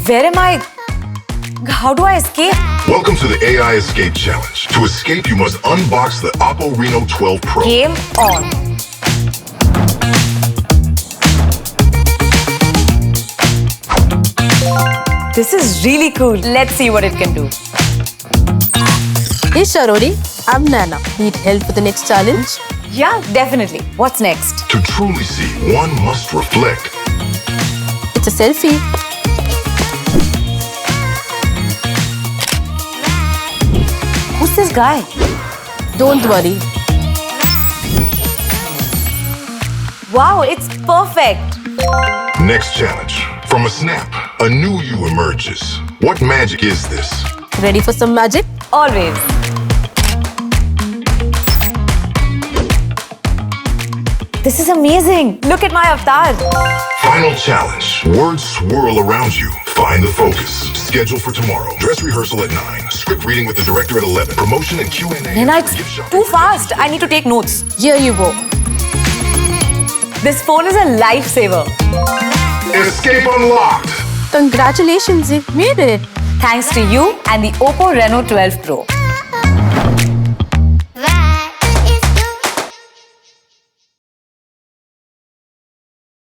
Where am I? How do I escape? Welcome to the AI Escape Challenge. To escape, you must unbox the OPPO Reno12 Pro. Game on. This is really cool. Let's see what it can do. Hey Sharvari, I'm Naina. Need help with the next challenge? Yeah, definitely. What's next? To truly see, one must reflect. It's a selfie. Who's this guy? Don't worry. Wow, it's perfect. Next challenge. From a snap, a new you emerges. What magic is this? Ready for some magic? Always. This is amazing. Look at my avatar. Final challenge. Words swirl around you. Find the focus. Schedule for tomorrow. Dress rehearsal at 9. Script reading with the director at 11. Promotion and Q&A. Naina, it's too fast. I need to take notes. Here you go. This phone is a lifesaver. Escape unlocked. Congratulations, you made it. Thanks to you and the OPPO Reno12 Pro.